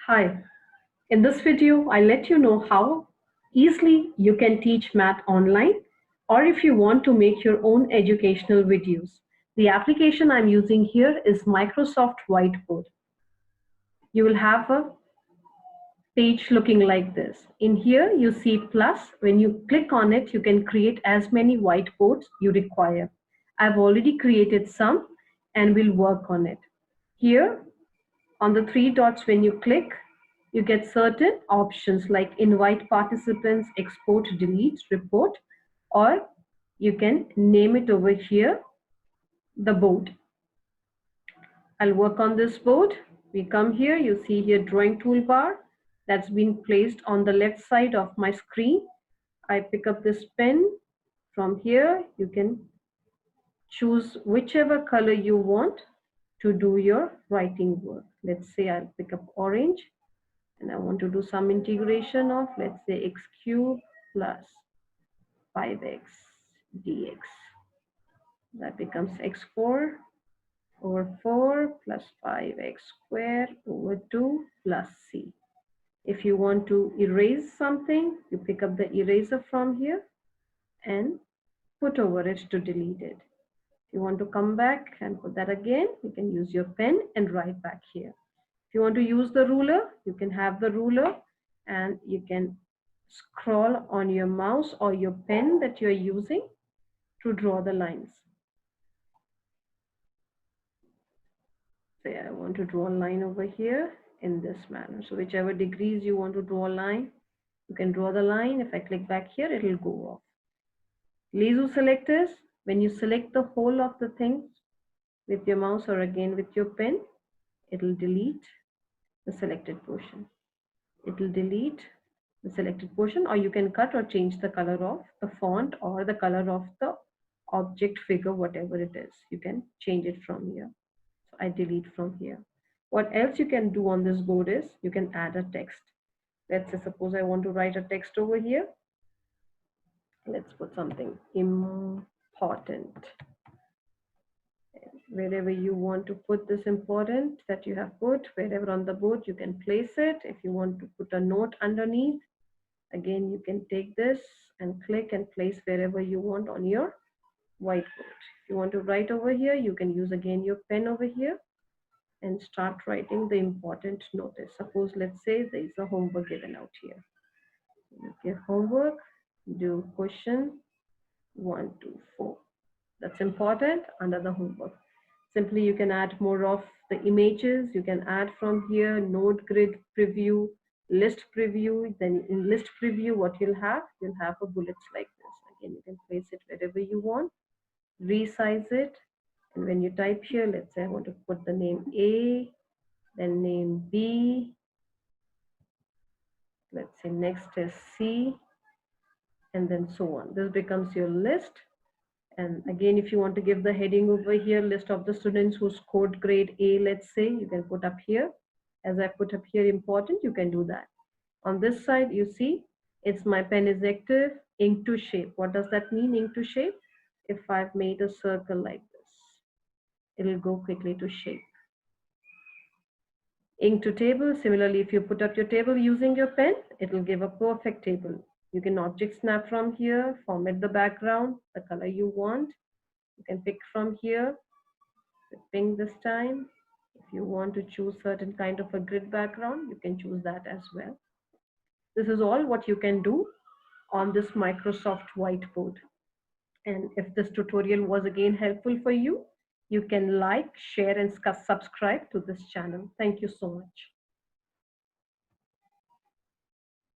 Hi, in this video, I let you know how easily you can teach math online or if you want to make your own educational videos. The application I'm using here is Microsoft Whiteboard. You will have a page looking like this. In here, you see plus. When you click on it, you can create as many whiteboards you require. I've already created some and will work on it. Here, on the three dots, when you click, you get certain options like invite participants, export, delete, report, or you can name it over here, the board. I'll work on this board. We come here, you see here drawing toolbar that's been placed on the left side of my screen. I pick up this pen. From here, you can choose whichever color you want to do your writing work. Let's say I'll pick up orange and I want to do some integration of, let's say, x cubed plus 5x dx. That becomes x4 over 4 plus 5x squared over 2 plus c. If you want to erase something, you pick up the eraser from here and put over it to delete it. If you want to come back and put that again, you can use your pen and write back here. If you want to use the ruler, you can have the ruler and you can scroll on your mouse or your pen that you're using to draw the lines. Say I want to draw a line over here in this manner. So whichever degrees you want to draw a line, you can draw the line. If I click back here, it will go off. Lasso selectors, when you select the whole of the thing with your mouse or again with your pen, it will delete the selected portion. It will delete the selected portion, or you can cut or change the color of the font or the color of the object figure, whatever it is. You can change it from here. So I delete from here. What else you can do on this board is you can add a text. Let's say suppose I want to write a text over here. Let's put something important. Wherever you want to put this important that you have put, wherever on the board you can place it. If you want to put a note underneath, again you can take this and click and place wherever you want on your whiteboard. If you want to write over here, you can use again your pen over here and start writing the important notice. Suppose let's say there is a homework given out here. Give homework, do question 1 to 4. That's important under the homework. Simply you can add more of the images. You can add from here node grid preview, list preview. Then in list preview, what you'll have a bullets like this. Again, you can place it wherever you want, resize it. And when you type here, let's say I want to put the name A, then name B. Let's say next is C, and then so on. This becomes your list. And again, if you want to give the heading over here, list of the students who scored grade A, let's say, you can put up here. As I put up here important, you can do that. On this side, you see, it's my pen is active, ink to shape. What does that mean, ink to shape? If I've made a circle like this, it'll go quickly to shape. Ink to table, similarly, if you put up your table using your pen, it'll give a perfect table. You can object snap from here, format the background, the color you want. You can pick from here, with pink this time. If you want to choose certain kind of a grid background, you can choose that as well. This is all what you can do on this Microsoft Whiteboard. And if this tutorial was again helpful for you, you can like, share, and subscribe to this channel. Thank you so much.